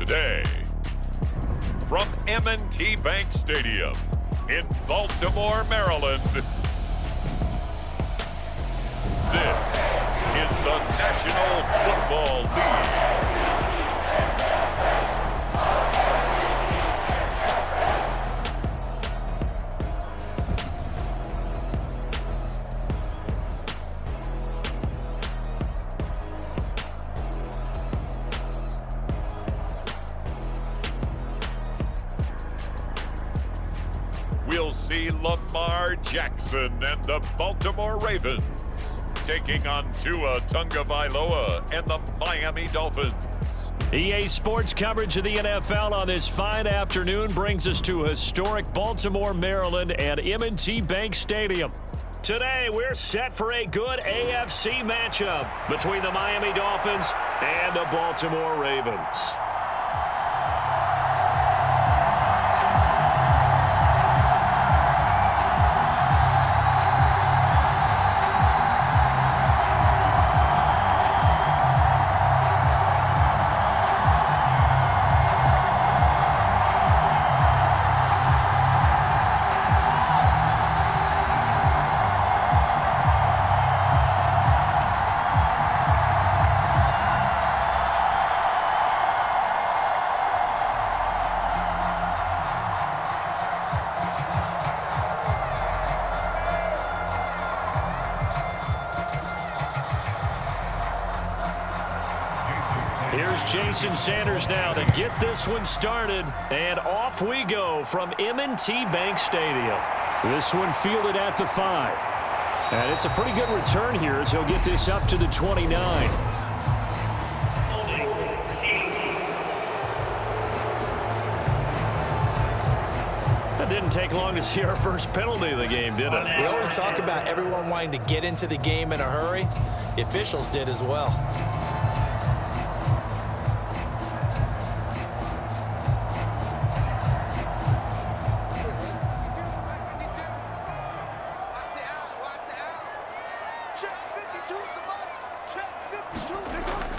today. From M&T Bank Stadium in Baltimore, Maryland, this is the National Football League. We'll see Lamar Jackson and the Baltimore Ravens taking on Tagovailoa and the Miami Dolphins. EA Sports coverage of the NFL on this fine afternoon brings us to historic Baltimore, Maryland at M&T Bank Stadium. Today, we're set for a good AFC matchup between the Miami Dolphins and the Baltimore Ravens. Here's Jason Sanders now to get this one started, and off we go from M&T Bank Stadium. This one fielded at the 5, and it's a pretty good return here as he'll get this up to the 29. That didn't take long to see our first penalty of the game, did it? We always talk about everyone wanting to get into the game in a hurry. The officials did as well.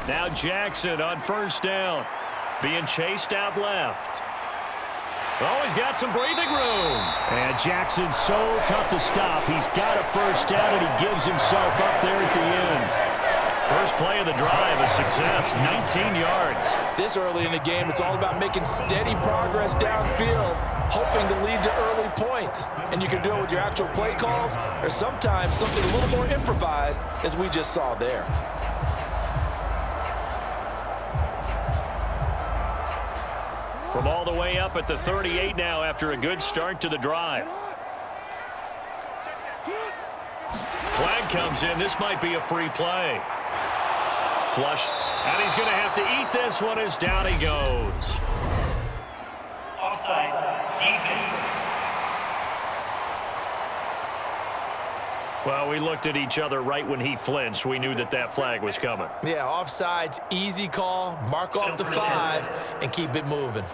Now Jackson on first down, being chased out left. Oh, he's got some breathing room. And Jackson's so tough to stop. He's got a first down, and he gives himself up there at the end. First play of the drive, a success, 19 yards. This early in the game, it's all about making steady progress downfield, hoping to lead to early points. And you can do it with your actual play calls, or sometimes something a little more improvised, as we just saw there. From all the way up at the 38 now after a good start to the drive. Flag comes in. This might be a free play. Flush. And he's going to have to eat this one as down he goes. Offside. Defense. Well, we looked at each other right when he flinched. We knew that that flag was coming. Yeah, offsides, easy call, mark off the 5, and keep it moving.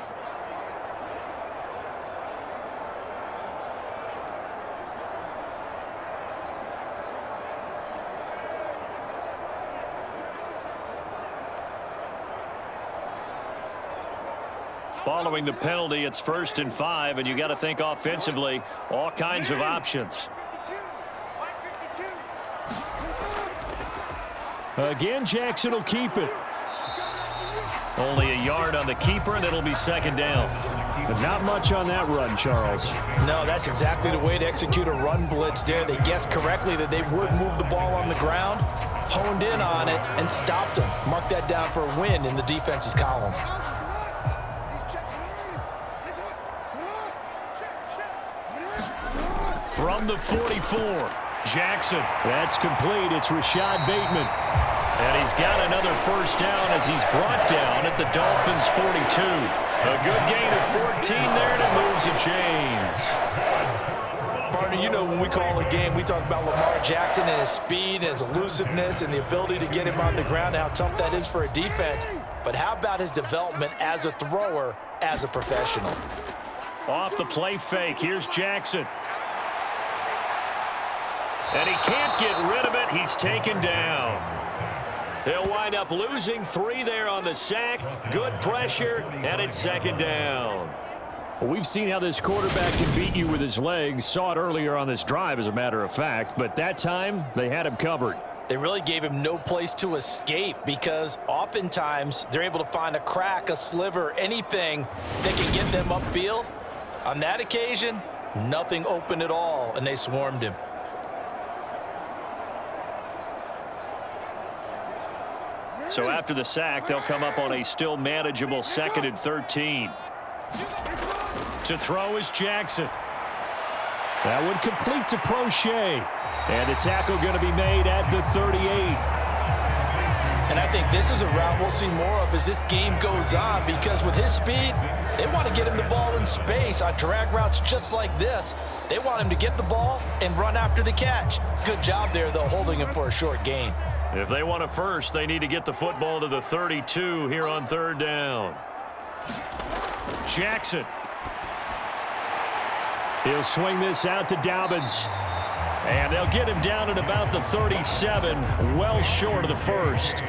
Following the penalty, it's 1st and 5, and you got to think offensively, all kinds of options. Again, Jackson will keep it. Only a yard on the keeper, and it'll be 2nd down. But not much on that run, Charles. No, that's exactly the way to execute a run blitz there. They guessed correctly that they would move the ball on the ground, honed in on it, and stopped them. Mark that down for a win in the defense's column. From the 44, Jackson. That's complete. It's Rashod Bateman. And he's got another first down as he's brought down at the Dolphins' 42. A good gain of 14 there, and it moves the chains. Partner, you know when we call a game, we talk about Lamar Jackson and his speed and his elusiveness and the ability to get him on the ground and how tough that is for a defense. But how about his development as a thrower, as a professional? Off the play fake, here's Jackson. And he can't get rid of it. He's taken down. He'll wind up losing 3 there on the sack. Good pressure, and it's 2nd down. Well, we've seen how this quarterback can beat you with his legs. Saw it earlier on this drive, as a matter of fact. But that time, they had him covered. They really gave him no place to escape because oftentimes they're able to find a crack, a sliver, anything that can get them upfield. On that occasion, nothing open at all, and they swarmed him. So after the sack, they'll come up on a still manageable 2nd and 13. To throw is Jackson. That one complete to Prochet. And the tackle going to be made at the 38. And I think this is a route we'll see more of as this game goes on, because with his speed, they want to get him the ball in space on drag routes just like this. They want him to get the ball and run after the catch. Good job there, though, holding him for a short gain. If they want a first, they need to get the football to the 32 here on 3rd down. Jackson. He'll swing this out to Dobbins. And they'll get him down at about the 37, well short of the first.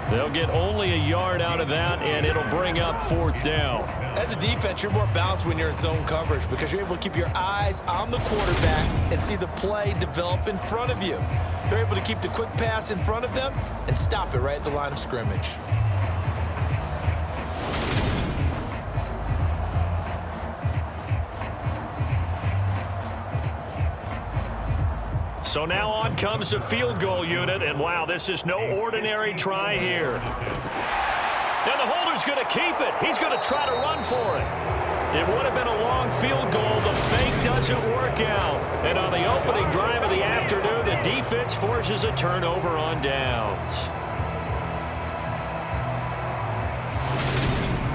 They'll get only a yard out of that, and it'll bring up 4th down. As a defense, you're more balanced when you're in zone coverage because you're able to keep your eyes on the quarterback and see the play develop in front of you. They're able to keep the quick pass in front of them and stop it right at the line of scrimmage. So now on comes the field goal unit, and wow, this is no ordinary try here. And the holder's going to keep it. He's going to try to run for it. It would have been a long field goal. The fake doesn't work out. And on the opening drive of the afternoon, the defense forces a turnover on downs.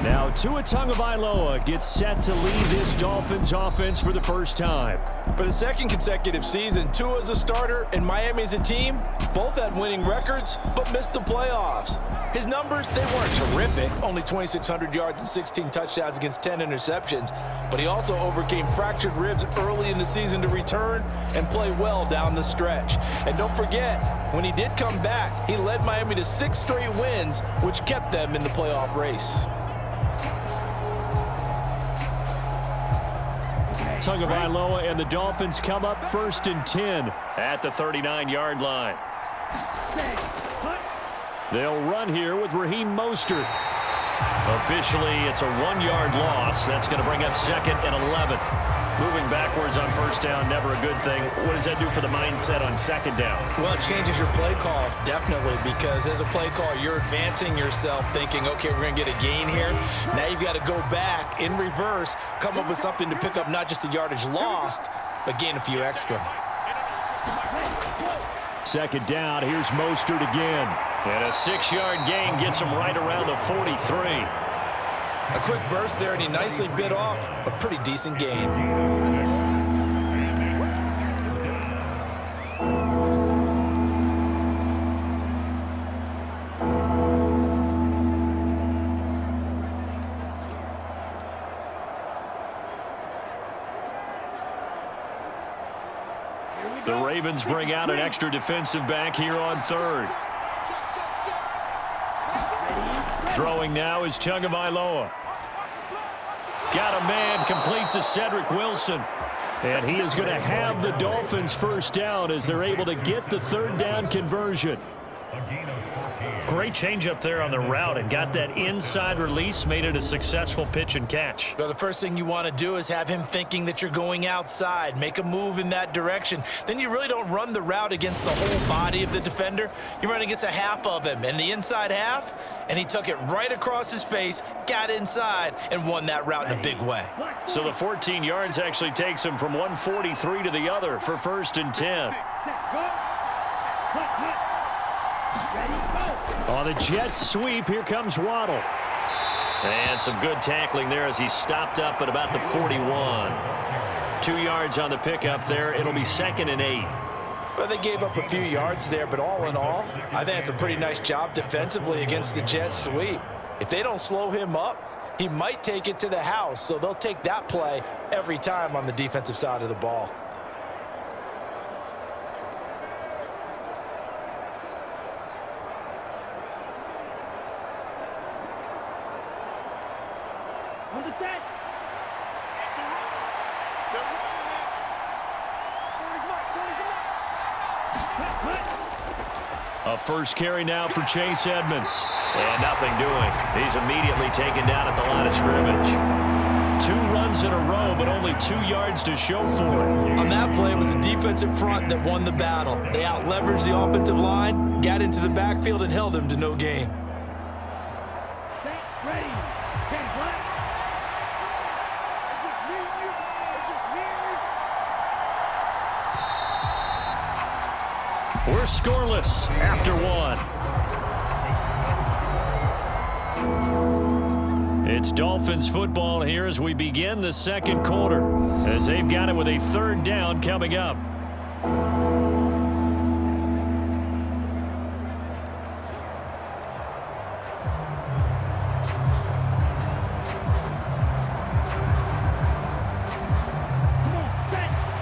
Now Tua Tagovailoa gets set to lead this Dolphins offense for the first time. For the 2nd consecutive season, Tua as a starter and Miami as a team both had winning records but missed the playoffs. His numbers, they weren't terrific, only 2,600 yards and 16 touchdowns against 10 interceptions, but he also overcame fractured ribs early in the season to return and play well down the stretch. And don't forget, when he did come back, he led Miami to 6 straight wins, which kept them in the playoff race. Tagovailoa and the Dolphins come up 1st and 10 at the 39-yard line. They'll run here with Raheem Mostert. Officially, it's a 1-yard loss. That's going to bring up 2nd and 11. Moving backwards on 1st down, never a good thing. What does that do for the mindset on 2nd down? Well, it changes your play call, definitely, because as a play call, you're advancing yourself thinking, okay, we're going to get a gain here. Now you've got to go back in reverse, come up with something to pick up not just the yardage lost, but gain a few extra. 2nd down, here's Mostert again. And a 6-yard gain gets him right around the 43. A quick burst there, and he nicely bit off a pretty decent gain. The Ravens bring out an extra defensive back here on 3rd. Throwing now is Tagovailoa. Got a man complete to Cedric Wilson. And he is going to have the Dolphins 1st down as they're able to get the 3rd down conversion. Great change up there on the route and got that inside release, made it a successful pitch and catch. So the first thing you want to do is have him thinking that you're going outside, make a move in that direction. Then you really don't run the route against the whole body of the defender. You run against a half of him, and the inside half, and he took it right across his face, got inside, and won that route in a big way. So the 14 yards actually takes him from 143 to the other for 1st and 10. On the Jets sweep, here comes Waddle. And some good tackling there as he stopped up at about the 41. 2 yards on the pickup there. It'll be 2nd and 8. Well, they gave up a few yards there, but all in all, I think it's a pretty nice job defensively against the Jets sweep. If they don't slow him up, he might take it to the house, so they'll take that play every time on the defensive side of the ball. A first carry now for Chase Edmonds. And nothing doing. He's immediately taken down at the line of scrimmage. 2 runs in a row, but only 2 yards to show for it. On that play, it was the defensive front that won the battle. They out-leveraged the offensive line, got into the backfield, and held him to no gain. We're scoreless after 1. It's Dolphins football here as we begin the second quarter, as they've got it with a 3rd down coming up.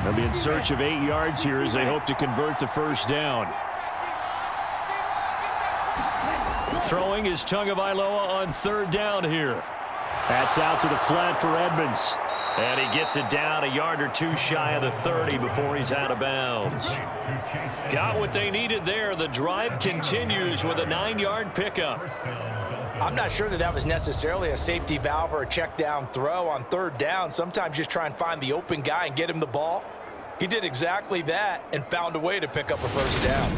They'll be in search of 8 yards here as they hope to convert the first down. Throwing is Tagovailoa on 3rd down here. That's out to the flat for Edmonds. And he gets it down a yard or 2 shy of the 30 before he's out of bounds. Got what they needed there. The drive continues with a 9-yard pickup. I'm not sure that was necessarily a safety valve or a check down throw on 3rd down. Sometimes just try and find the open guy and get him the ball. He did exactly that and found a way to pick up a first down.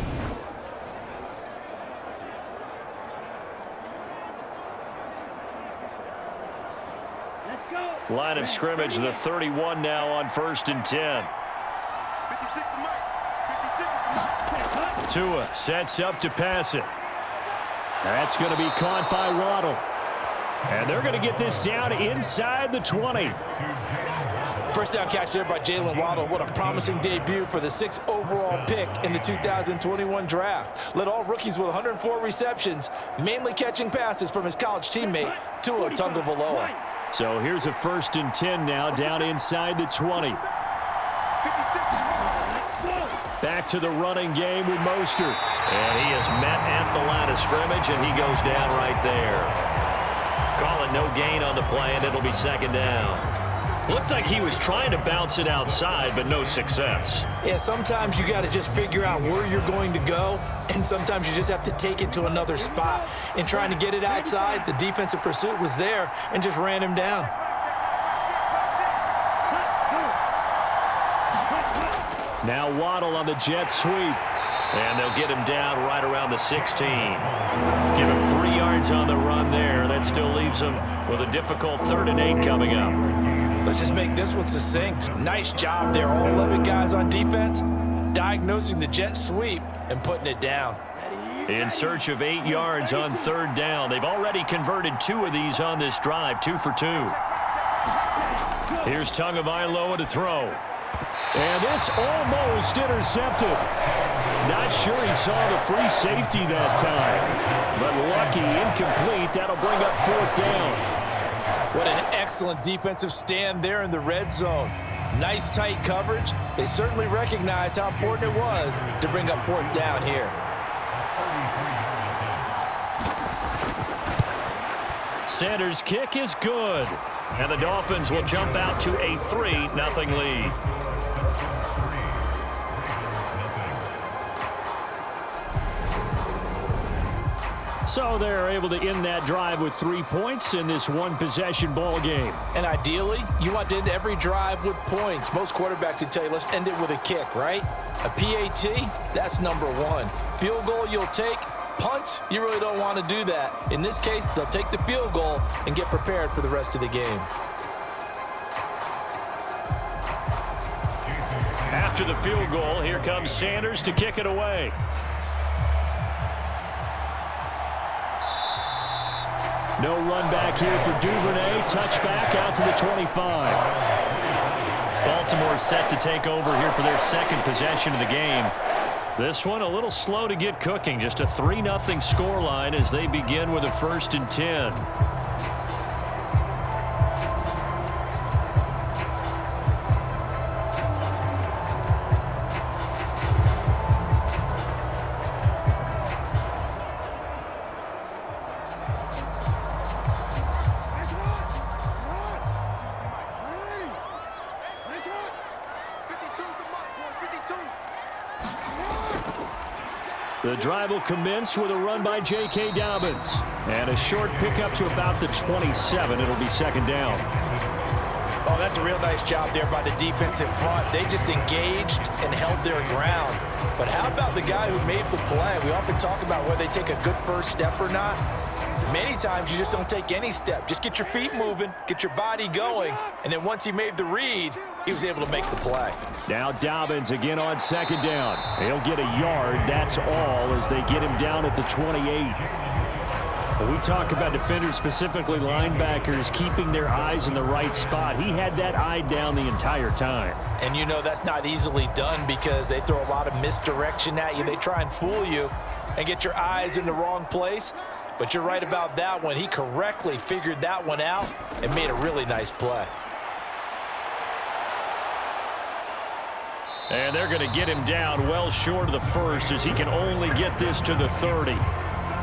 Line of scrimmage, the 31 now on 1st and 10. Tua sets up to pass it. That's going to be caught by Waddle. And they're going to get this down inside the 20. First down catch there by Jalen Waddle. What a promising debut for the 6th overall pick in the 2021 draft. Led all rookies with 104 receptions, mainly catching passes from his college teammate, Tua Tagovailoa. So here's a 1st and 10 now, down inside the 20. Back to the running game with Mostert. And he is met at the line of scrimmage, and he goes down right there. Call it no gain on the play, and it'll be 2nd down. Looked like he was trying to bounce it outside, but no success. Yeah, sometimes you got to just figure out where you're going to go, and sometimes you just have to take it to another spot. In trying to get it outside, the defensive pursuit was there and just ran him down. Now Waddle on the jet sweep. And they'll get him down right around the 16. Give him 3 yards on the run there. That still leaves him with a difficult 3rd and 8 coming up. Let's just make this one succinct. Nice job there, all 11 guys on defense, diagnosing the jet sweep and putting it down. In search of 8 yards on 3rd down. They've already converted 2 of these on this drive, 2 for 2. Here's Tagovailoa to throw. And this almost intercepted. Not sure he saw the free safety that time. But lucky, incomplete. That'll bring up 4th down. What an excellent defensive stand there in the red zone. Nice tight coverage. They certainly recognized how important it was to bring up 4th down here. Sanders' kick is good. And the Dolphins will jump out to a 3-0 lead. So they're able to end that drive with 3 points in this one-possession ball game. And ideally, you want to end every drive with points. Most quarterbacks would tell you, let's end it with a kick, right? A PAT, that's number 1. Field goal you'll take. Punts, you really don't want to do that. In this case, they'll take the field goal and get prepared for the rest of the game. After the field goal, here comes Sanders to kick it away. No run back here for Duvernay. Touchback out to the 25. Baltimore set to take over here for their 2nd possession of the game. This one a little slow to get cooking. Just a 3-0 scoreline as they begin with a 1st and 10. The drive will commence with a run by J.K. Dobbins. And a short pickup to about the 27. It'll be second down. Oh, that's a real nice job there by the defense in front. They just engaged and held their ground. But how about the guy who made the play? We often talk about whether they take a good first step or not. Many times you just don't take any step. Just get your feet moving, get your body going, and then once he made the read, he was able to make the play. Now Dobbins again on second down. He'll get a yard, that's all, as they get him down at the 28. We talk about defenders, specifically linebackers, keeping their eyes in the right spot. He had that eye down the entire time. And you know that's not easily done because they throw a lot of misdirection at you. They try and fool you and get your eyes in the wrong place. But you're right about that one. He correctly figured that one out and made a really nice play. And they're going to get him down well short of the first as he can only get this to the 30.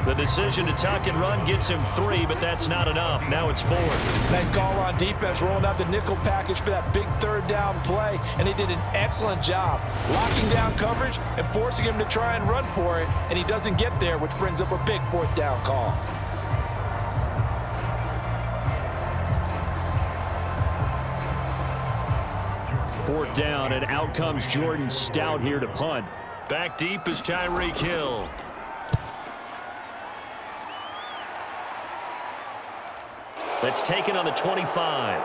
The decision to tuck and run gets him 3, but that's not enough. Now it's 4. Nice call on defense, rolling out the nickel package for that big third down play, and they did an excellent job locking down coverage and forcing him to try and run for it, and he doesn't get there, which brings up a big fourth down call. Fourth down, and out comes Jordan Stout here to punt. Back deep is Tyreek Hill. That's taken on the 25.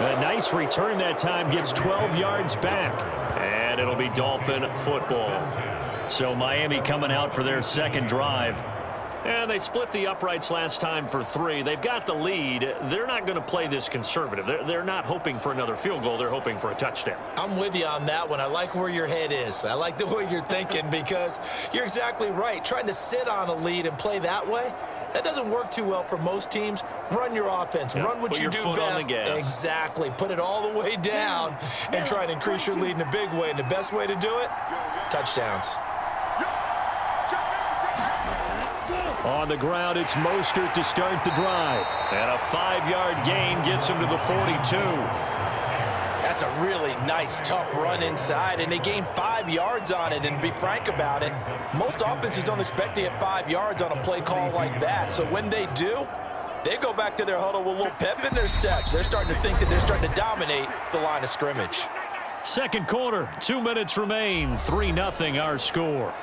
A nice return that time, gets 12 yards back. And it'll be Dolphin football. So Miami coming out for their second drive. And they split the uprights last time for 3. They've got the lead. They're not going to play this conservative. They're not hoping for another field goal. They're hoping for a touchdown. I'm with you on that one. I like where your head is. I like the way you're thinking because you're exactly right. Trying to sit on a lead and play that way, that doesn't work too well for most teams. Run your offense. Yeah, run what you do best. Exactly. Put it all the way down and try and increase your lead in a big way. And the best way to do it, touchdowns. On the ground, it's Mostert to start the drive. And a 5-yard gain gets him to the 42. That's a really nice, tough run inside, and they gained 5 yards on it. And to be frank about it, most offenses don't expect to get 5 yards on a play call like that. So when they do, they go back to their huddle with a little pep in their steps. They're starting to think that they're starting to dominate the line of scrimmage. Second quarter, 2 minutes remain, 3-0 our score.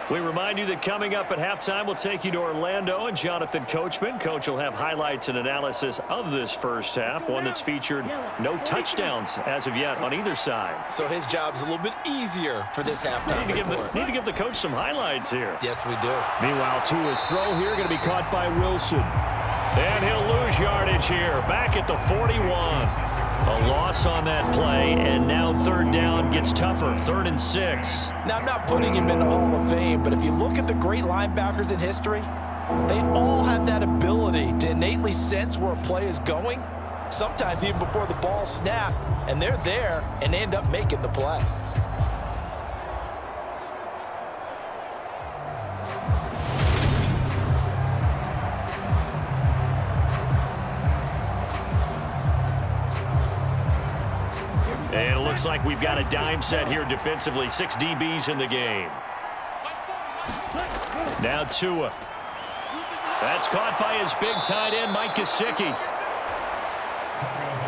We remind you that coming up at halftime, we'll take you to Orlando and Jonathan Coachman. Coach will have highlights and analysis of this first half, one that's featured no touchdowns as of yet on either side. So his job's a little bit easier for this halftime report. Need to give the coach some highlights here. Yes, we do. Meanwhile, Tua's throw here going to be caught by Wilson. And he'll lose yardage here, back at the 41. A loss on that play, and now third down gets tougher, 3rd and 6. Now, I'm not putting him in the Hall of Fame, but if you look at the great linebackers in history, they all have that ability to innately sense where a play is going, sometimes even before the ball snapped, and they're there, and they end up making the play. And it looks like we've got a dime set here defensively. 6 DBs in the game. Now Tua. That's caught by his big tight end, Mike Gesicki.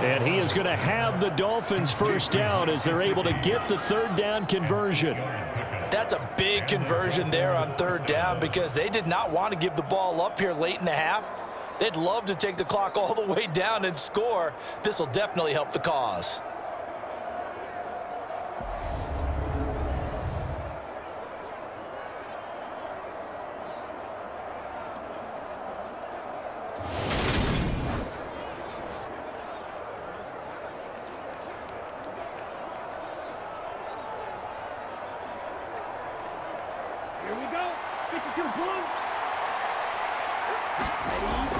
And he is going to have the Dolphins first down as they're able to get the third down conversion. That's a big conversion there on third down because they did not want to give the ball up here late in the half. They'd love to take the clock all the way down and score. This will definitely help the cause.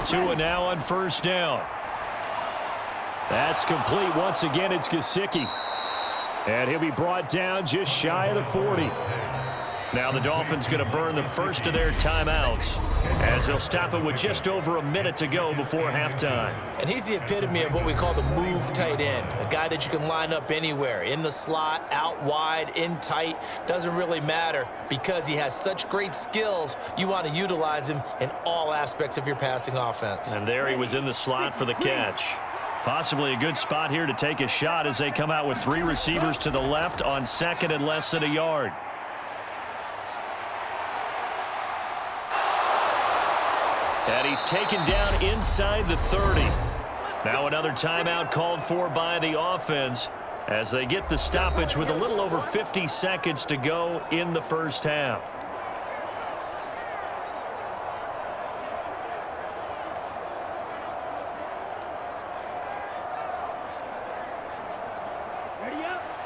Tua now on first down. That's complete. Once again, it's Gesicki. And he'll be brought down just shy of the 40. Now the Dolphins going to burn the first of their timeouts as they'll stop it with just over a minute to go before halftime. And he's the epitome of what we call the move tight end, a guy that you can line up anywhere, in the slot, out wide, in tight, doesn't really matter because he has such great skills. You want to utilize him in all aspects of your passing offense. And there he was in the slot for the catch. Possibly a good spot here to take a shot as they come out with 3 receivers to the left on second and less than a yard. And he's taken down inside the 30. Now another timeout called for by the offense as they get the stoppage with a little over 50 seconds to go in the first half.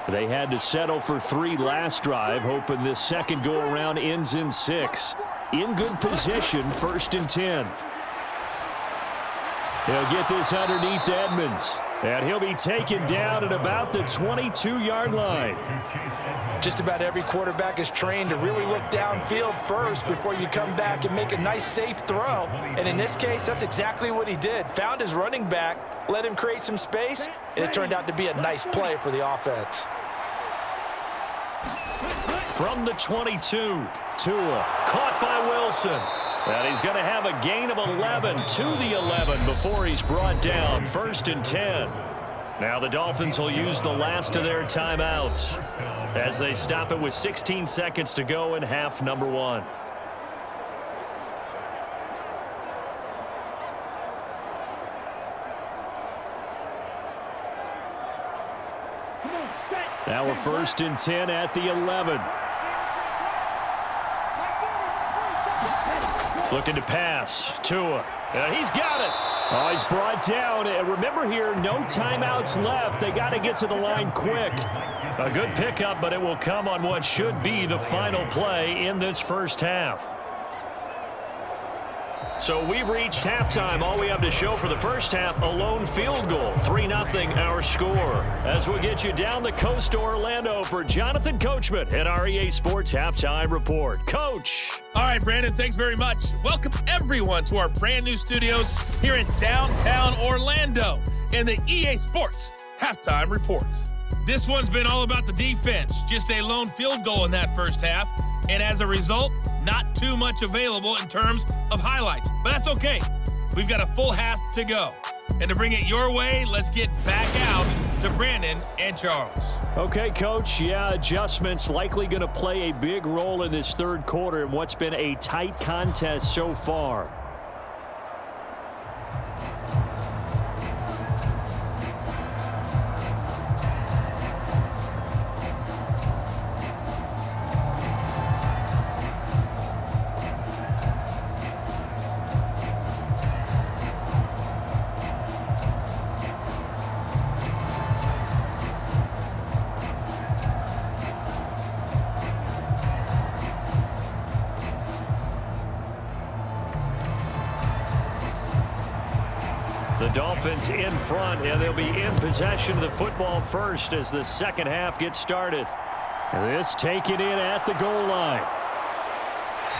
They had to settle for 3 last drive, hoping this second go-around ends in 6. In good position, 1st and 10. He'll get this underneath to Edmonds. And he'll be taken down at about the 22-yard line. Just about every quarterback is trained to really look downfield first before you come back and make a nice, safe throw. And in this case, that's exactly what he did. Found his running back, let him create some space, and it turned out to be a nice play for the offense. From the 22, Tua caught by Wilson. And he's going to have a gain of 11 to the 11 before he's brought down. 1st and 10. Now the Dolphins will use the last of their timeouts as they stop it with 16 seconds to go in half number 1. Now we're 1st and 10 at the 11. Looking to pass. Tua. And he's got it. Oh, he's brought down. And remember here, no timeouts left. They got to get to the line quick. A good pickup, but it will come on what should be the final play in this first half. So we've reached halftime. All we have to show for the first half, a lone field goal. 3-0 our score. As we get you down the coast to Orlando for Jonathan Coachman at our EA Sports Halftime Report. Coach. All right, Brandon, thanks very much. Welcome, everyone, to our brand new studios here in downtown Orlando in the EA Sports Halftime Report. This one's been all about the defense. Just a lone field goal in that first half. And as a result, not too much available in terms of highlights. But that's okay. We've got a full half to go. And to bring it your way, let's get back out to Brandon and Charles. Okay, Coach. Yeah, adjustments likely going to play a big role in this third quarter in what's been a tight contest so far. The Dolphins in front, and they'll be in possession of the football first as the second half gets started. This taken in at the goal line.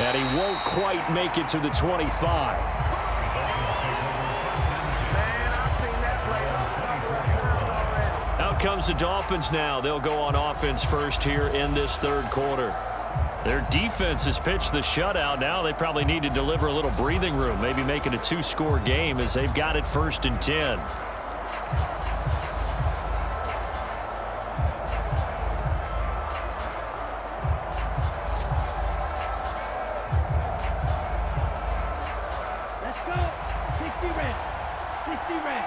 And he won't quite make it to the 25. Out comes the Dolphins now. They'll go on offense first here in this third quarter. Their defense has pitched the shutout. Now they probably need to deliver a little breathing room, maybe make it a 2-score game as they've got it 1st and 10. Let's go. 60 red. 60 red.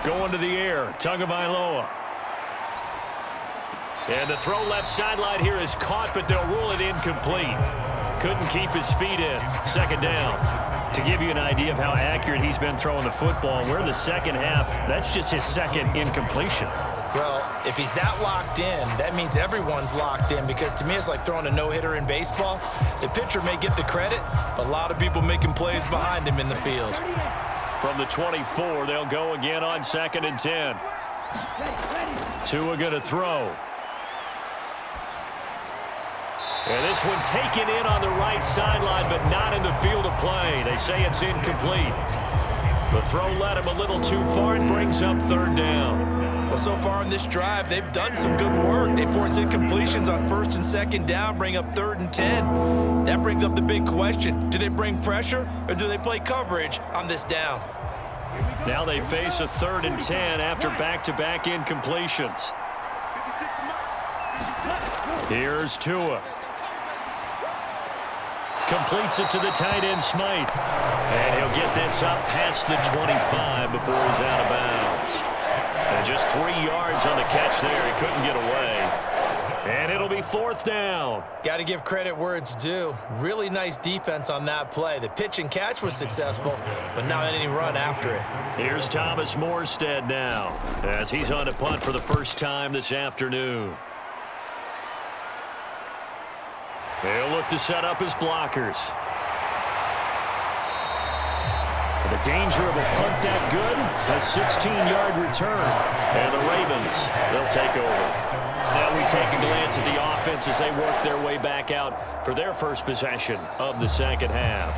Going to the air, Tagovailoa. And the throw left sideline here is caught, but they'll rule it incomplete. Couldn't keep his feet in. Second down. To give you an idea of how accurate he's been throwing the football, we're in the second half. That's just his second incompletion. Well, if he's that locked in, that means everyone's locked in, because to me it's like throwing a no-hitter in baseball. The pitcher may get the credit, but a lot of people making plays behind him in the field. From the 24, they'll go again on 2nd and 10. Tua going to throw. And this one taken in on the right sideline, but not in the field of play. They say it's incomplete. The throw led him a little too far and brings up third down. Well, so far in this drive, they've done some good work. They force incompletions on first and second down, bring up 3rd and 10. That brings up the big question. Do they bring pressure or do they play coverage on this down? Now they face a 3rd and 10 after back-to-back incompletions. Here's Tua. Completes it to the tight end, Smythe. And he'll get this up past the 25 before he's out of bounds. And just 3 yards on the catch there. He couldn't get away. And it'll be 4th down. Got to give credit where it's due. Really nice defense on that play. The pitch and catch was successful, but not any run after it. Here's Thomas Morstead now as he's on a punt for the first time this afternoon. They'll look to set up his blockers. The danger of a punt that good, a 16-yard return. And the Ravens, they'll take over. Now we take a glance at the offense as they work their way back out for their first possession of the second half.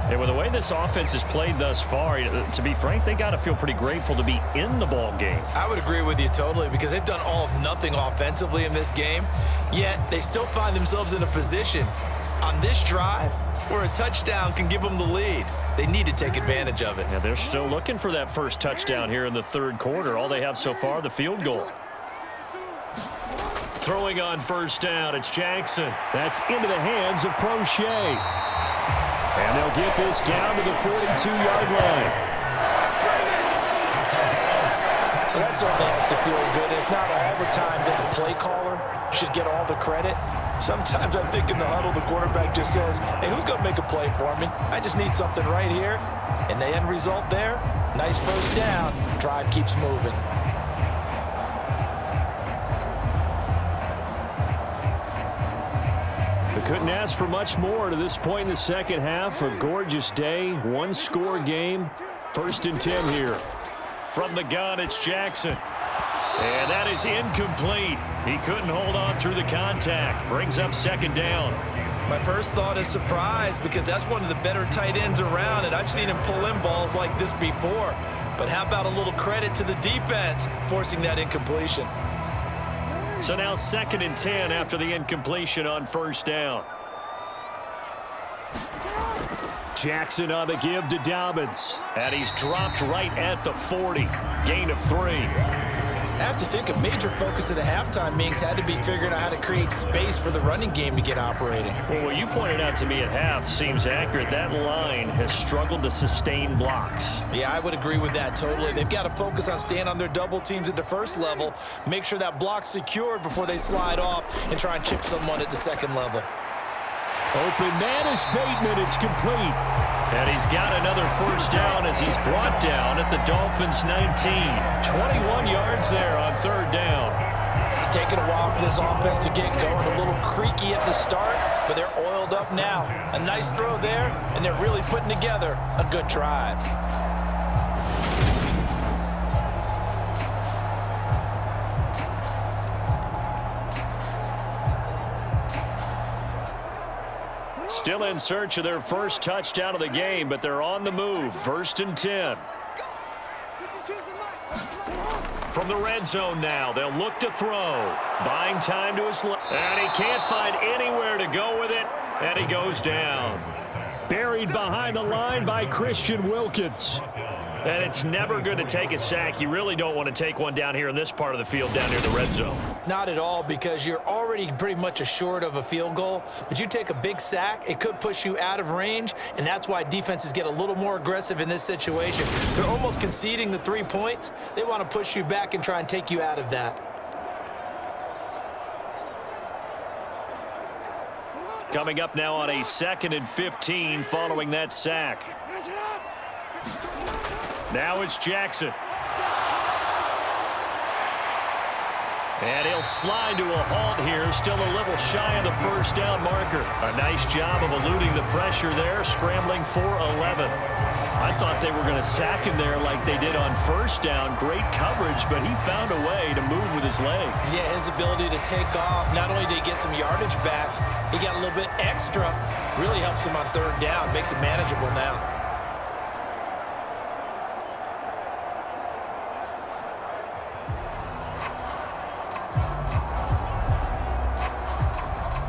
And with the way this offense has played thus far, to be frank, they got to feel pretty grateful to be in the ball game. I would agree with you totally because they've done all of nothing offensively in this game, yet they still find themselves in a position on this drive where a touchdown can give them the lead. They need to take advantage of it. Yeah, they're still looking for that first touchdown here in the 3rd quarter. All they have so far, the field goal. Throwing on first down, it's Jackson. That's into the hands of Prochet. And they'll get this down to the 42-yard line. Well, that certainly has to feel good. It's not all the time that the play caller should get all the credit. Sometimes I think in the huddle, the quarterback just says, hey, who's going to make a play for me? I just need something right here. And the end result there, nice first down. Drive keeps moving. They couldn't ask for much more to this point in the second half. A gorgeous day, 1-score game. 1st and 10 here. From the gun, it's Jackson. And that is incomplete. He couldn't hold on through the contact. Brings up 2nd down. My first thought is surprise because that's one of the better tight ends around, and I've seen him pull in balls like this before. But how about a little credit to the defense forcing that incompletion? So now 2nd and 10 after the incompletion on first down. Jackson on the give to Dobbins. And he's dropped right at the 40. Gain of 3. I have to think a major focus of the halftime meetings had to be figuring out how to create space for the running game to get operating. Well, what you pointed out to me at half seems accurate. That line has struggled to sustain blocks. Yeah, I would agree with that totally. They've got to focus on staying on their double teams at the first level, make sure that block's secured before they slide off and try and chip someone at the second level. Open man is Bateman. It's complete. And he's got another first down as he's brought down at the Dolphins' 19. 21 yards there on 3rd down. It's taken a while for this offense to get going. A little creaky at the start, but they're oiled up now. A nice throw there, and they're really putting together a good drive. Still in search of their first touchdown of the game, but they're on the move. 1st and 10. From the red zone now, they'll look to throw. Buying time to his left. And he can't find anywhere to go with it, and he goes down. Buried behind the line by Christian Wilkins. And it's never good to take a sack. You really don't want to take one down here in this part of the field down near the red zone. Not at all, because you're already pretty much assured of a field goal. But you take a big sack, it could push you out of range, and that's why defenses get a little more aggressive in this situation. They're almost conceding the 3 points. They want to push you back and try and take you out of that. Coming up now on a 2nd and 15 following that sack. Now it's Jackson. And he'll slide to a halt here, still a little shy of the first down marker. A nice job of eluding the pressure there, scrambling for 11. I thought they were going to sack him there like they did on first down. Great coverage, but he found a way to move with his legs. Yeah, his ability to take off, not only did he get some yardage back, he got a little bit extra. Really helps him on third down, makes it manageable now.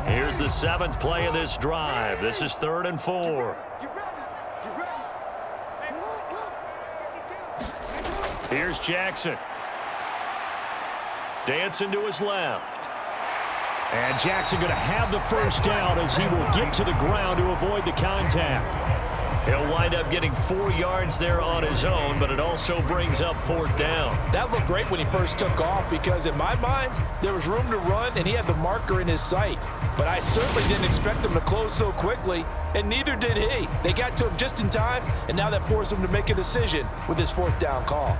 Here's the 7th play of this drive. This is 3rd and 4. Here's Jackson. Dancing to his left. And Jackson going to have the first down as he will get to the ground to avoid the contact. He'll wind up getting 4 yards there on his own, but it also brings up 4th down. That looked great when he first took off because in my mind, there was room to run and he had the marker in his sight. But I certainly didn't expect him to close so quickly, and neither did he. They got to him just in time, and now that forced him to make a decision with his 4th down call.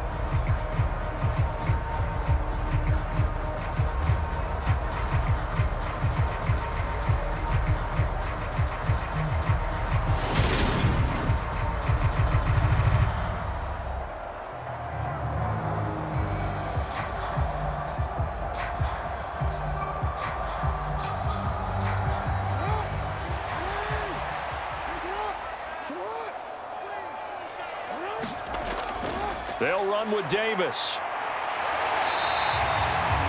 They'll run with Davis.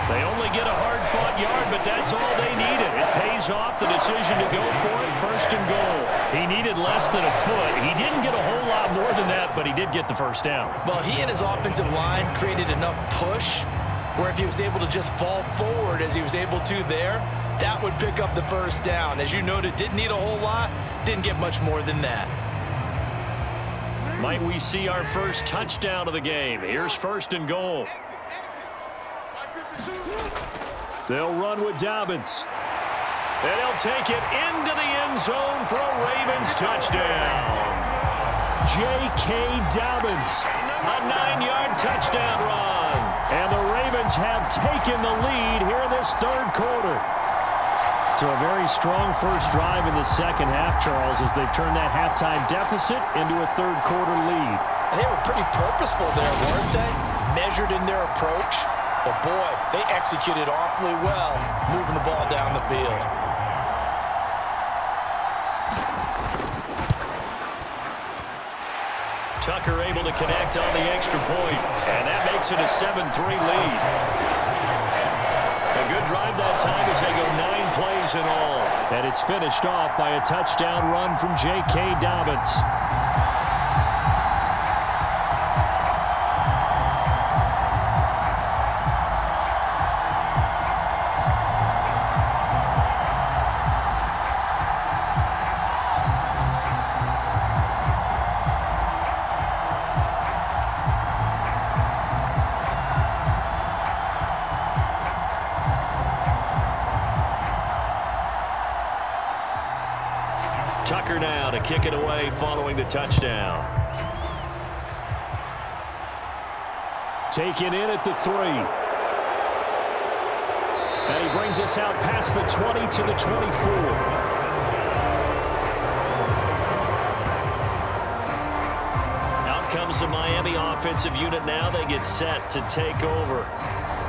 They only get a hard-fought yard, but that's all they needed. It pays off the decision to go for it, 1st and goal. He needed less than a foot. He didn't get a whole lot more than that, but he did get the first down. Well, he and his offensive line created enough push where if he was able to just fall forward as he was able to there, that would pick up the first down. As you noted, didn't need a whole lot, didn't get much more than that. Might we see our first touchdown of the game? Here's 1st and goal. They'll run with Dobbins. And he'll take it into the end zone for a Ravens touchdown. J.K. Dobbins, a 9-yard touchdown run. And the Ravens have taken the lead here in this 3rd quarter. So a very strong first drive in the second half, Charles, as they've turned that halftime deficit into a 3rd quarter lead. And they were pretty purposeful there, weren't they? Measured in their approach. But boy, they executed awfully well, moving the ball down the field. Tucker able to connect on the extra point, and that makes it a 7-3 lead. A good drive that time as they go 9 plays in all. And it's finished off by a touchdown run from J.K. Dobbins. Tucker now to kick it away following the touchdown. Taken in at the 3. And he brings us out past the 20 to the 24. Out comes the Miami offensive unit now. They get set to take over.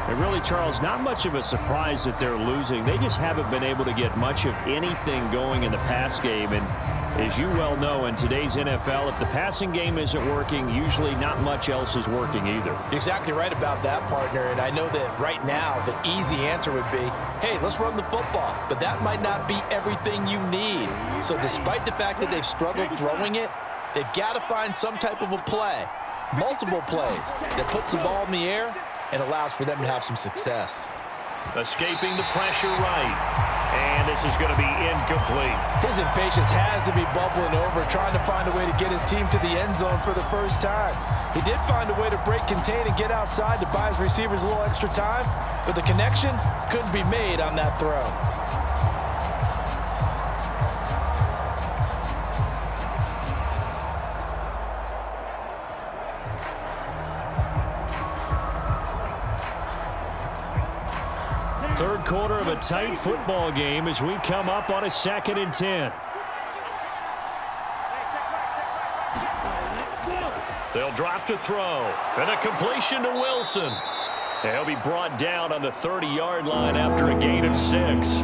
And really, Charles, not much of a surprise that they're losing. They just haven't been able to get much of anything going in the pass game. And as you well know, in today's NFL, if the passing game isn't working, usually not much else is working either. You're exactly right about that, partner. And I know that right now the easy answer would be, hey, let's run the football. But that might not be everything you need. So despite the fact that they've struggled throwing it, they've got to find some type of a play, multiple plays, that puts the ball in the air and allows for them to have some success. Escaping the pressure right. And this is going to be incomplete. His impatience has to be bubbling over, trying to find a way to get his team to the end zone for the first time. He did find a way to break contain and get outside to buy his receivers a little extra time, but the connection couldn't be made on that throw. Third quarter of a tight football game as we come up on a 2nd and 10. They'll drop to throw. And a completion to Wilson. And he'll be brought down on the 30-yard line after a gain of 6.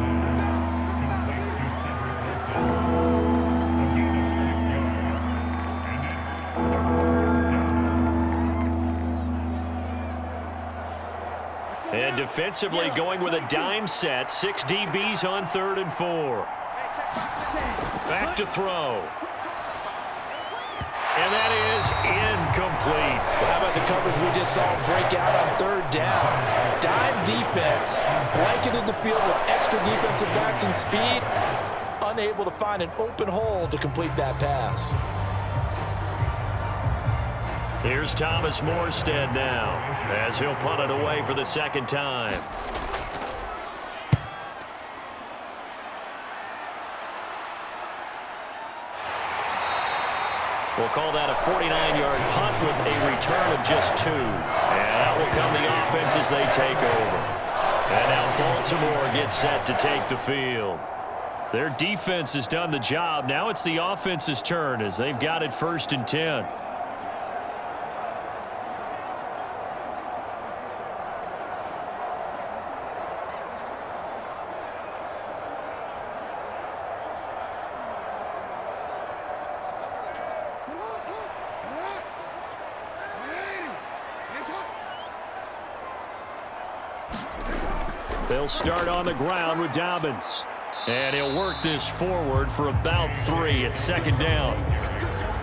And defensively going with a dime set. 6 DBs on 3rd and 4. Back to throw. And that is incomplete. Well, how about the coverage we just saw break out on 3rd down? Dime defense, blanketed the field with extra defensive backs and speed, unable to find an open hole to complete that pass. Here's Thomas Morstead now, as he'll punt it away for the 2nd time. We'll call that a 49-yard punt with a return of just 2. And out will come the offense as they take over. And now Baltimore gets set to take the field. Their defense has done the job. Now it's the offense's turn as they've got it 1st and 10. They'll start on the ground with Dobbins. And he'll work this forward for about 3 at 2nd down.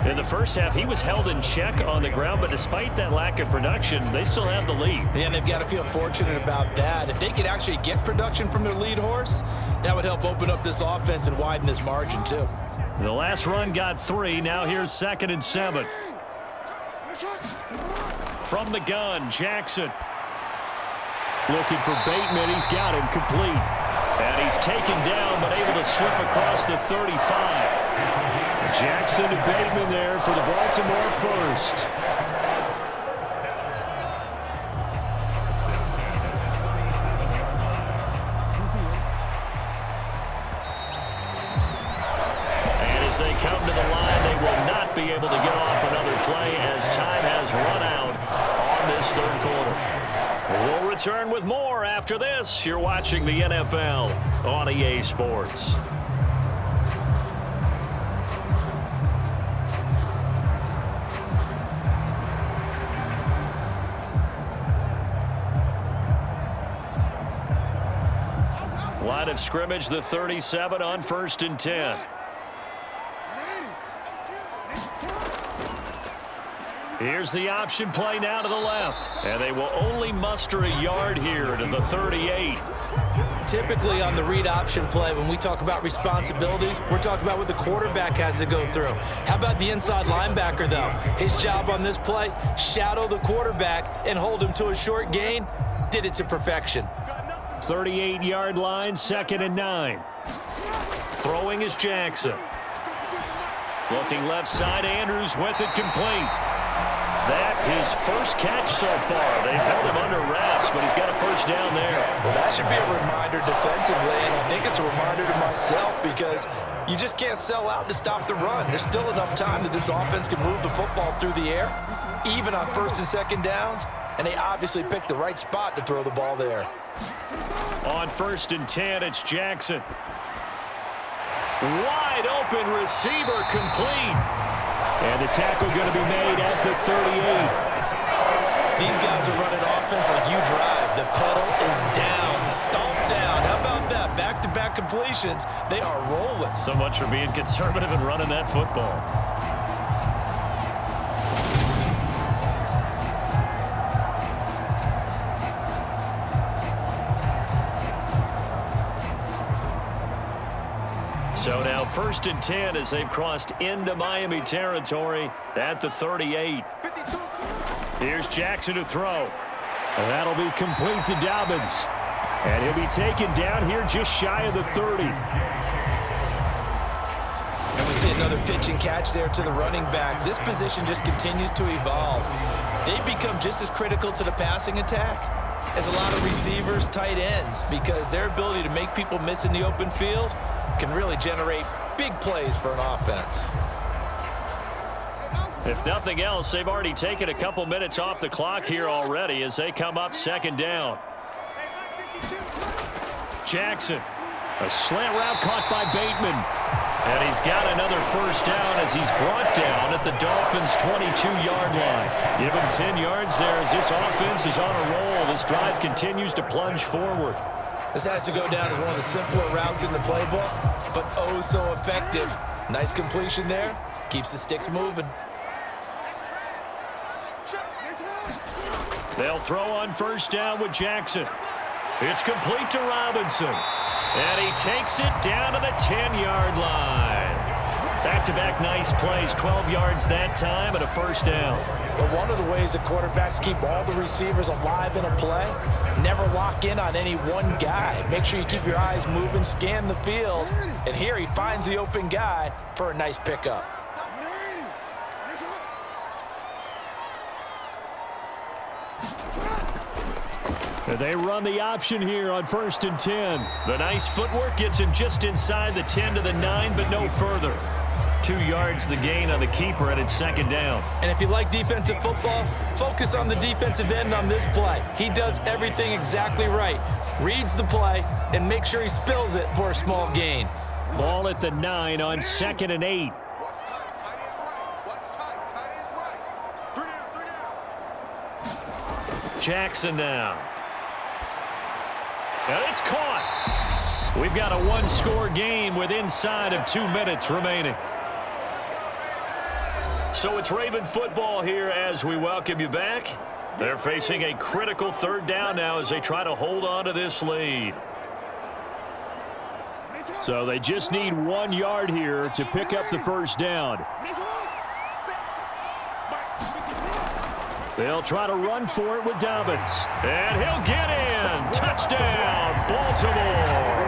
In the first half, he was held in check on the ground, but despite that lack of production, they still have the lead. Yeah, and they've got to feel fortunate about that. If they could actually get production from their lead horse, that would help open up this offense and widen this margin, too. The last run got 3. Now here's 2nd and 7. From the gun, Jackson. Looking for Bateman. He's got him complete. And he's taken down, but able to slip across the 35. Jackson to Bateman there for the Baltimore first. And as they come to the line, they will not be able to get off another play as time has run out on this 3rd quarter. We'll return with more after this. You're watching the NFL on EA Sports. Line of scrimmage, the 37 on 1st and 10. Here's the option play now to the left. And they will only muster a yard here to the 38. Typically on the read option play, when we talk about responsibilities, we're talking about what the quarterback has to go through. How about the inside linebacker, though? His job on this play, shadow the quarterback and hold him to a short gain. Did it to perfection. 38-yard line, 2nd and 9. Throwing is Jackson. Looking left side, Andrews with it complete. That his first catch so far. They've held him under wraps, but he's got a 1st down there. Well, that should be a reminder defensively, and I think it's a reminder to myself because you just can't sell out to stop the run. There's still enough time that this offense can move the football through the air, even on 1st and 2nd downs, and they obviously picked the right spot to throw the ball there. On 1st and 10, it's Jackson. Wide open receiver complete. And the tackle going to be made at the 38. These guys are running offense like you drive. The pedal is down, stomped down. How about that? Back-to-back completions. They are rolling. So much for being conservative and running that football. So now 1st and 10 as they've crossed into Miami territory at the 38. Here's Jackson to throw. And that'll be complete to Dobbins. And he'll be taken down here just shy of the 30. And we see another pitch and catch there to the running back. This position just continues to evolve. They become just as critical to the passing attack as a lot of receivers, tight ends, because their ability to make people miss in the open field can really generate big plays for an offense. If nothing else, they've already taken a couple minutes off the clock here already as they come up second down. Jackson, a slant route caught by Bateman. And he's got another first down as he's brought down at the Dolphins' 22-yard line. Give him 10 yards there as this offense is on a roll. This drive continues to plunge forward. This has to go down as one of the simpler routes in the playbook, but oh so effective. Nice completion there. Keeps the sticks moving. They'll throw on first down with Jackson. It's complete to Robinson. And he takes it down to the 10-yard line. Back-to-back nice plays, 12 yards that time and a first down. But one of the ways that quarterbacks keep all the receivers alive in a play, never lock in on any one guy. Make sure you keep your eyes moving, scan the field, and here he finds the open guy for a nice pickup. And they run the option here on 1st and 10. The nice footwork gets him just inside the 10 to the 9, but no further. 2 yards the gain on the keeper, and it's second down. And if you like defensive football, focus on the defensive end on this play. He does everything exactly right. Reads the play and make sure he spills it for a small gain. Ball at the 9 on 2nd and 8. Jackson now. And it's caught. We've got a one-score game with inside of 2 minutes remaining. So it's Raven football here as we welcome you back. They're facing a critical third down now as they try to hold on to this lead. So they just need 1 yard here to pick up the first down. They'll try to run for it with Dobbins. And he'll get in. Touchdown, Baltimore.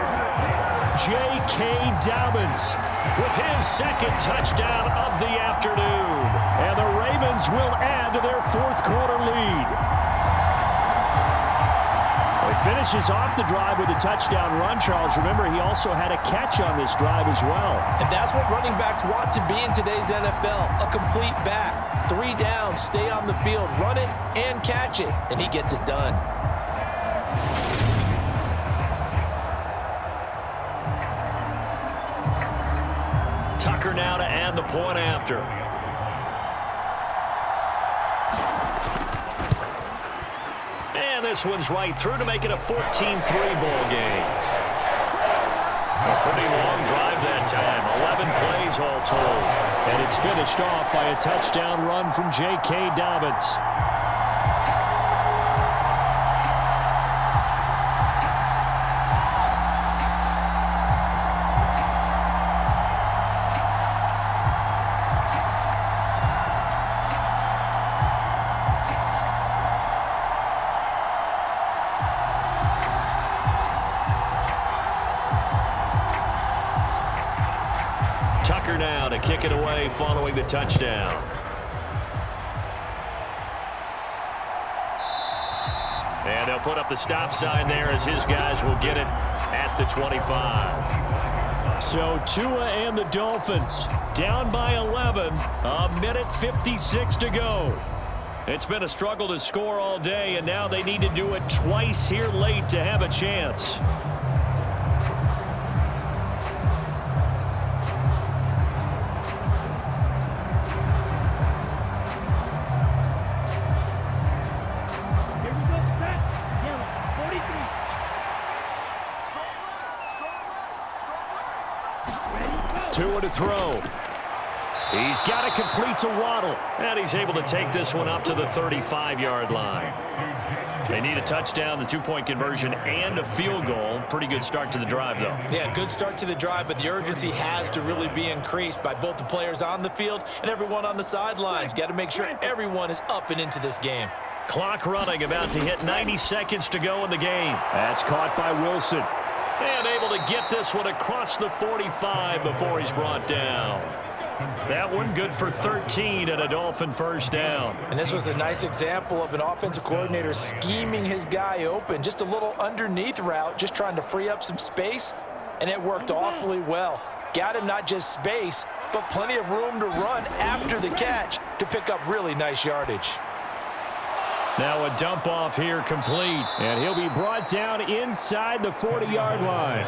J.K. Dobbins with his second touchdown of the afternoon. And the Ravens will add to their fourth quarter lead. He finishes off the drive with a touchdown run, Charles. Remember, he also had a catch on this drive as well. And that's what running backs want to be in today's NFL, a complete back. 3 down, stay on the field, run it and catch it, and he gets it done. Tucker now to add the point after. And this one's right through to make it a 14-3 ball game. A pretty long drive that time, 11 plays all told. And it's finished off by a touchdown run from J.K. Dobbins. Now to kick it away following the touchdown. And they'll put up the stop sign there as his guys will get it at the 25. So Tua and the Dolphins down by 11, a minute 56 to go. It's been a struggle to score all day, and now they need to do it twice here late to have a chance. Tua to throw. He's got it complete to Waddle. And he's able to take this one up to the 35-yard line. They need a touchdown, the 2-point conversion, and a field goal. Pretty good start to the drive, though. Yeah, good start to the drive, but the urgency has to really be increased by both the players on the field and everyone on the sidelines. Got to make sure everyone is up and into this game. Clock running, about to hit 90 seconds to go in the game. That's caught by Wilson. And able to get this one across the 45 before he's brought down. That one good for 13 and a Dolphin first down. And this was a nice example of an offensive coordinator scheming his guy open. Just a little underneath route, just trying to free up some space, and it worked awfully well. got him not just space, but plenty of room to run after the catch to pick up really nice yardage. Now a dump off here complete, and he'll be brought down inside the 40-yard line.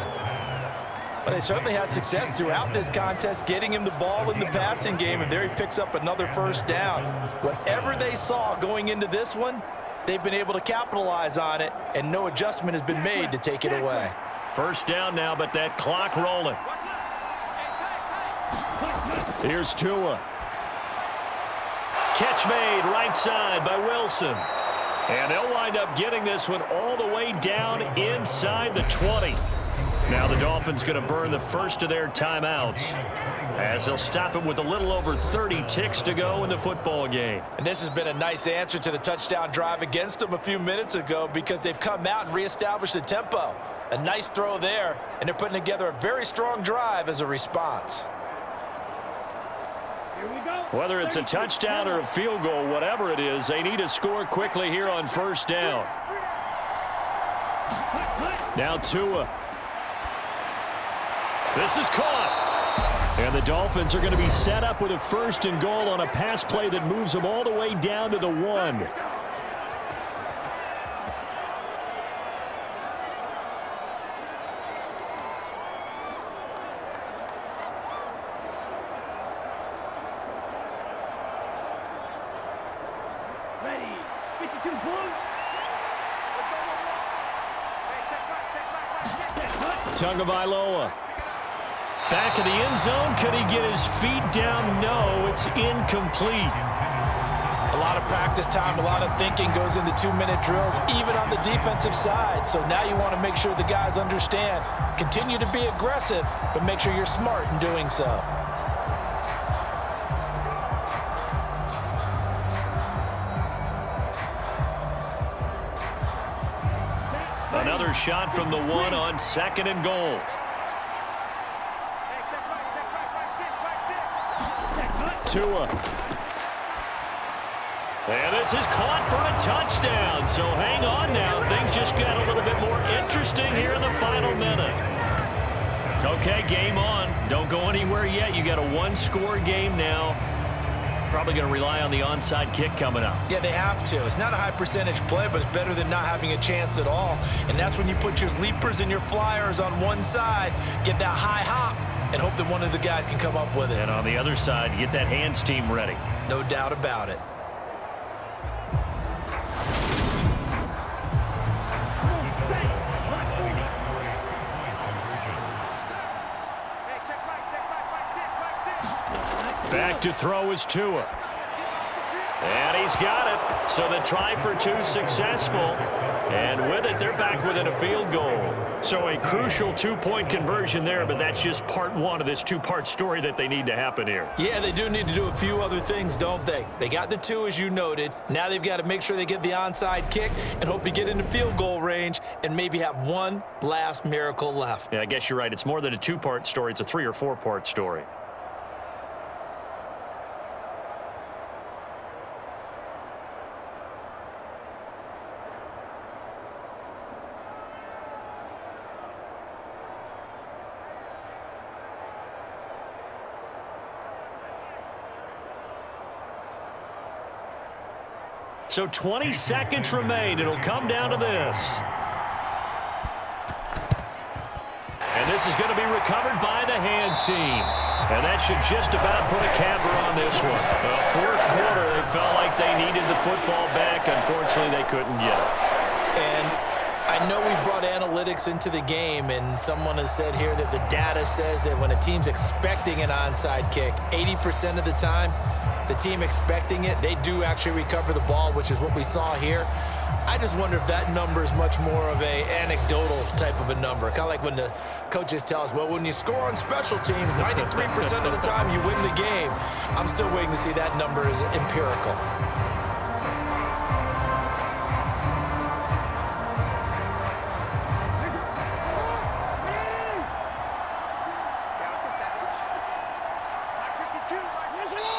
Well, they certainly had success throughout this contest getting him the ball in the passing game, and there he picks up another first down. Whatever they saw going into this one, they've been able to capitalize on it, and no adjustment has been made to take it away. First down now, but that clock rolling. Here's Tua. Catch made right side by Wilson. And they'll wind up getting this one all the way down inside the 20. Now the Dolphins going to burn the first of their timeouts as they'll stop it with a little over 30 ticks to go in the football game. And this has been a nice answer to the touchdown drive against them a few minutes ago because they've come out and reestablished the tempo. A nice throw there, and they're putting together a very strong drive as a response. Whether it's a touchdown or a field goal, whatever it is, they need to score quickly here on first down. Now Tua. This is caught. And the Dolphins are going to be set up with a first and goal on a pass play that moves them all the way down to the 1. Ready. 52 Blues. Tagovailoa. Back in the end zone. Could he get his feet down? No, it's incomplete. A lot of practice time, a lot of thinking goes into 2-minute drills, even on the defensive side. So now you want to make sure the guys understand. Continue to be aggressive, but make sure you're smart in doing so. Another shot from the 1 on 2nd and goal. Tua. And this is caught for a touchdown. So hang on now. Things just got a little bit more interesting here in the final minute. Okay, game on. Don't go anywhere yet. You got a 1-score game now. Probably going to rely on the onside kick coming up. Yeah, they have to. It's not a high percentage play, but it's better than not having a chance at all. And that's when you put your leapers and your flyers on one side, get that high hop, and hope that one of the guys can come up with it. And on the other side, get that hands team ready. No doubt about it. Back to throw is Tua. And he's got it. So the try for 2 successful. And with it, they're back within a field goal. So a crucial 2-point conversion there, but that's just part 1 of this 2-part story that they need to happen here. Yeah, they do need to do a few other things, don't they? They got the 2, as you noted. Now they've got to make sure they get the onside kick and hope to get into field goal range and maybe have one last miracle left. Yeah, I guess you're right. It's more than a 2-part story. It's a 3- or 4-part story. So 20 seconds remain. It'll come down to this. And this is going to be recovered by the hands team. And that should just about put a capper on this one. Well, 4th quarter, they felt like they needed the football back. Unfortunately, they couldn't get it. And I know we brought analytics into the game, and someone has said here that the data says that when a team's expecting an onside kick, 80% of the time, the team expecting it, they do actually recover the ball, which is what we saw here. I just wonder if that number is much more of a anecdotal type of a number. Kind of like when the coaches tell us, well, when you score on special teams, 93% of the time you win the game. I'm still waiting to see that number is empirical.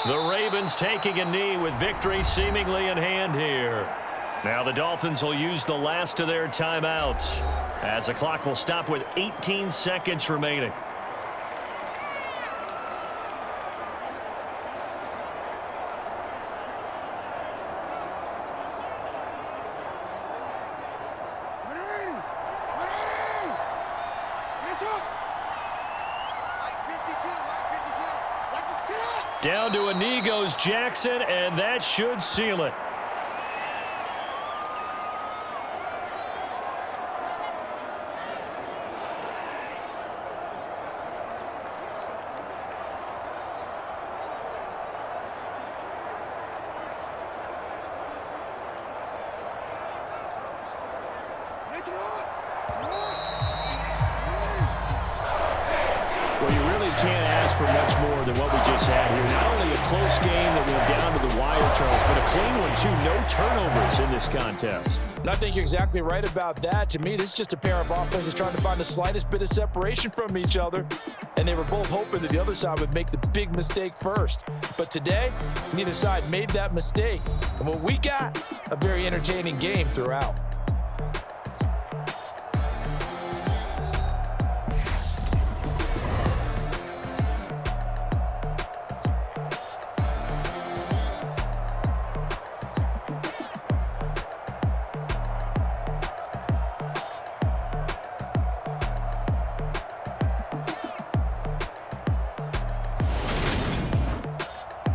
The Ravens taking a knee with victory seemingly in hand here. Now the Dolphins will use the last of their timeouts as the clock will stop with 18 seconds remaining. Down to a knee goes Jackson, and that should seal it. Well, you really can't ask for much more than what we just had here. Not only a close game that went down to the wire, Charles, but a clean one, too. No turnovers in this contest. I think you're exactly right about that. To me, this is just a pair of offenses trying to find the slightest bit of separation from each other. And they were both hoping that the other side would make the big mistake first. But today, neither side made that mistake. And what we got, a very entertaining game throughout.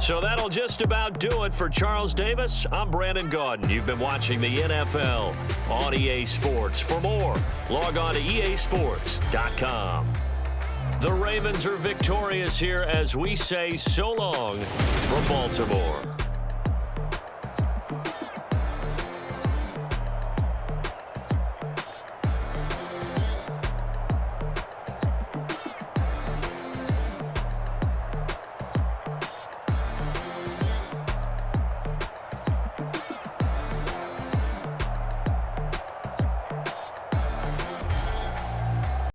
So that'll just about do it for Charles Davis. I'm Brandon Gaudin. You've been watching the NFL on EA Sports. For more, log on to easports.com. The Ravens are victorious here as we say so long from Baltimore.